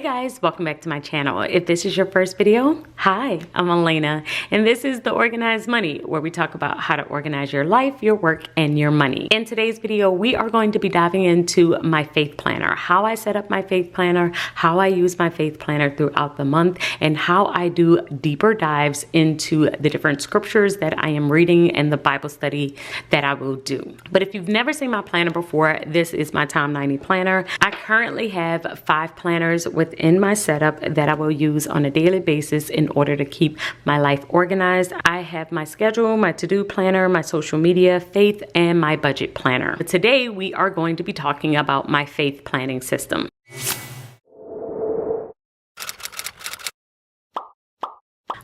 guys, welcome back to my channel. If this is your first video, hi, I'm Alaina, and this is The Organized Money, where we talk about how to organize your life, your work, and your money. In today's video, we are going to be diving into my faith planner, how I set up my faith planner, how I use my faith planner throughout the month, and how I do deeper dives into the different scriptures that I am reading and the Bible study that I will do. But if you've never seen my planner before, this is my Time 90 planner. I currently have 5 planners within my setup that I will use on a daily basis in order to keep my life organized. I have my schedule, my to-do planner, my social media, faith, and my budget planner. But today we are going to be talking about my faith planning system.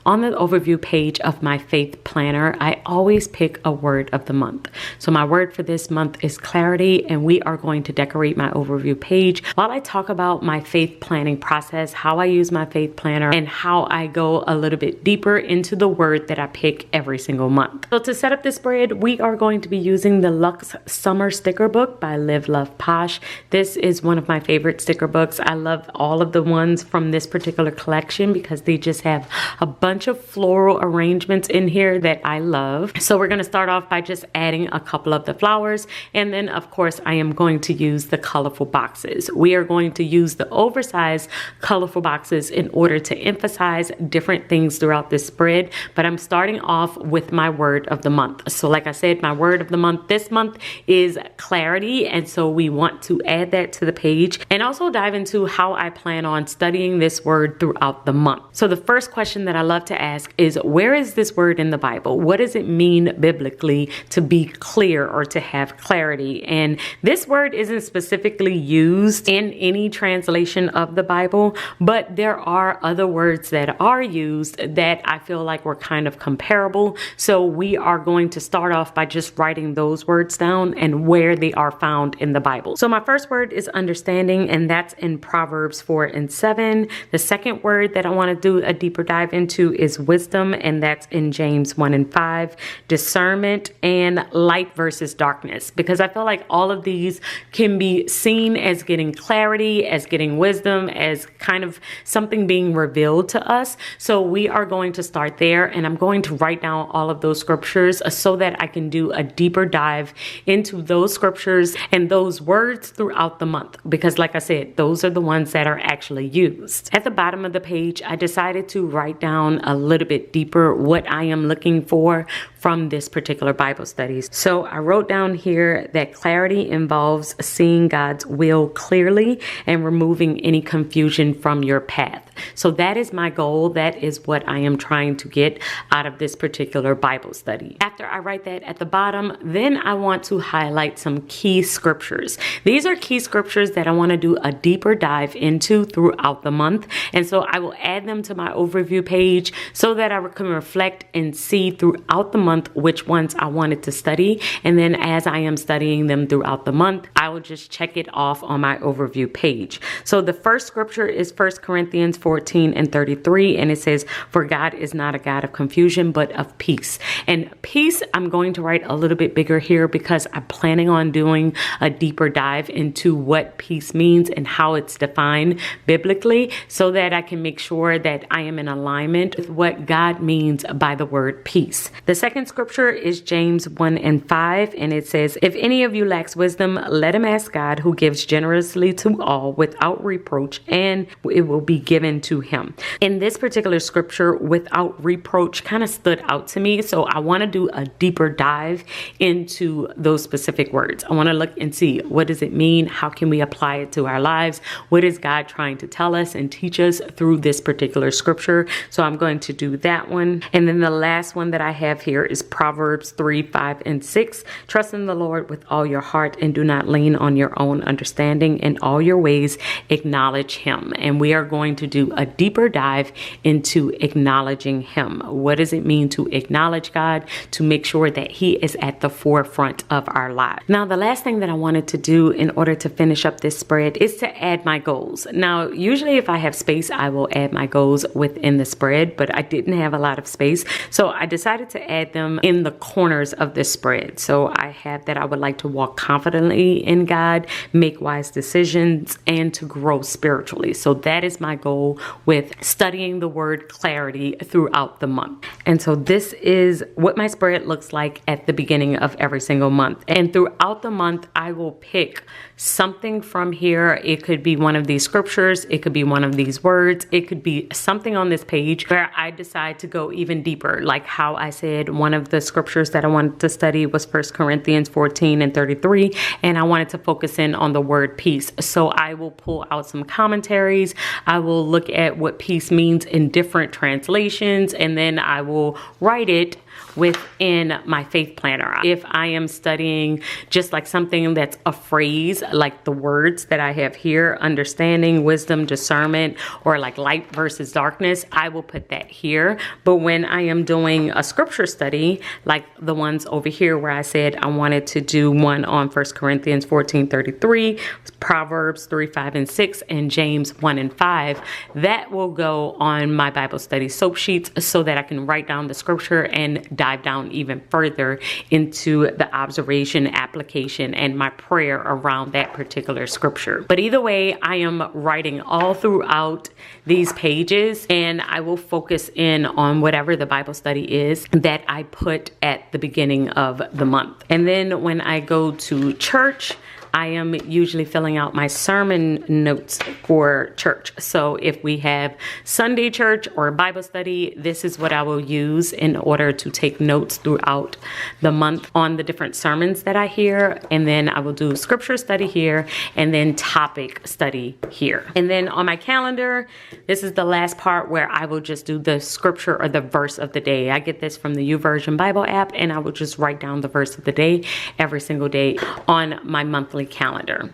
On the overview page of my faith planner, I always pick a word of the month. So my word for this month is clarity, and we are going to decorate my overview page while I talk about my faith planning process, how I use my faith planner, and how I go a little bit deeper into the word that I pick every single month. So to set up this spread, we are going to be using the Luxe Summer Sticker Book by Live Love Posh. This is one of my favorite sticker books. I love all of the ones from this particular collection because they just have a bunch of floral arrangements in here that I love. So we're going to start off by just adding a couple of the flowers, and then of course I am going to use the colorful boxes. We are going to use the oversized colorful boxes in order to emphasize different things throughout this spread, but I'm starting off with my word of the month. So like I said, my word of the month this month is clarity, and so we want to add that to the page and also dive into how I plan on studying this word throughout the month. So the first question that I love to ask is, where is this word in the Bible? What does it mean biblically to be clear or to have clarity? And this word isn't specifically used in any translation of the Bible, but there are other words that are used that I feel like were kind of comparable. So we are going to start off by just writing those words down and where they are found in the Bible. So my first word is understanding, and that's in Proverbs 4 and 7. The second word that I want to do a deeper dive into is wisdom, and that's in James 1 and 5. Discernment and light versus darkness, because I feel like all of these can be seen as getting clarity, as getting wisdom, as kind of something being revealed to us. So we are going to start there, and I'm going to write down all of those scriptures so that I can do a deeper dive into those scriptures and those words throughout the month, because like I said, those are the ones that are actually used. At the bottom of the page, I decided to write down a little bit deeper what I am looking for from this particular Bible studies. So I wrote down here that clarity involves seeing God's will clearly and removing any confusion from your path. So that is my goal. That is what I am trying to get out of this particular Bible study. After I write that at the bottom, then I want to highlight some key scriptures. These are key scriptures that I want to do a deeper dive into throughout the month. And so I will add them to my overview page so that I can reflect and see throughout the month which ones I wanted to study. And then as I am studying them throughout the month, I will just check it off on my overview page. So the first scripture is 1 Corinthians 14 and 33, and it says, "For God is not a God of confusion, but of peace." And peace, I'm going to write a little bit bigger here because I'm planning on doing a deeper dive into what peace means and how it's defined biblically, so that I can make sure that I am in alignment with what God means by the word peace. The second scripture is James 1 and 5, and it says, "If any of you lacks wisdom, let him ask God, who gives generously to all without reproach, and it will be given to him." In this particular scripture, without reproach kind of stood out to me. So I want to do a deeper dive into those specific words. I want to look and see, what does it mean? How can we apply it to our lives? What is God trying to tell us and teach us through this particular scripture? So I'm going to do that one. And then the last one that I have here is Proverbs 3, 5, and 6. "Trust in the Lord with all your heart and do not lean on your own understanding. In all your ways, acknowledge him." And we are going to do do a deeper dive into acknowledging Him. What does it mean to acknowledge God? To make sure that He is at the forefront of our lives. Now, the last thing that I wanted to do in order to finish up this spread is to add my goals. Now, usually if I have space, I will add my goals within the spread, but I didn't have a lot of space. So I decided to add them in the corners of the spread. So I have that I would like to walk confidently in God, make wise decisions, and to grow spiritually. So that is my goal with studying the word clarity throughout the month. And so this is what my spread looks like at the beginning of every single month. And throughout the month, I will pick something from here. It could be one of these scriptures. It could be one of these words. It could be something on this page where I decide to go even deeper. Like how I said, one of the scriptures that I wanted to study was 1 Corinthians 14:33. And I wanted to focus in on the word peace. So I will pull out some commentaries. I will look at what peace means in different translations. And then I will write it within my faith planner. If I am studying just like something that's a phrase, like the words that I have here, understanding, wisdom, discernment, or like light versus darkness, I will put that here. But when I am doing a scripture study, like the ones over here where I said I wanted to do one on 1 Corinthians 14:33, Proverbs 3:5-6, and James 1:5, that will go on my Bible study soap sheets so that I can write down the scripture and dive down even further into the observation, application, and my prayer around that particular scripture. But either way, I am writing all throughout these pages, and I will focus in on whatever the Bible study is that I put at the beginning of the month. And then when I go to church, I am usually filling out my sermon notes for church. So if we have Sunday church or Bible study, this is what I will use in order to take notes throughout the month on the different sermons that I hear. And then I will do scripture study here and then topic study here. And then on my calendar, this is the last part where I will just do the scripture or the verse of the day. I get this from the YouVersion Bible app, and I will just write down the verse of the day every single day on my monthly calendar.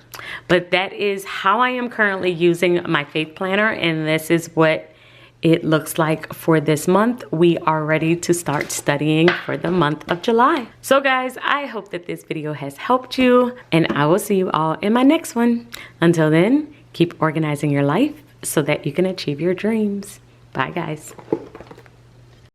But that is how I am currently using my faith planner, and this is what it looks like for this month. We are ready to start studying for the month of July. So guys, I hope that this video has helped you, and I will see you all in my next one. Until then, keep organizing your life so that you can achieve your dreams. Bye guys.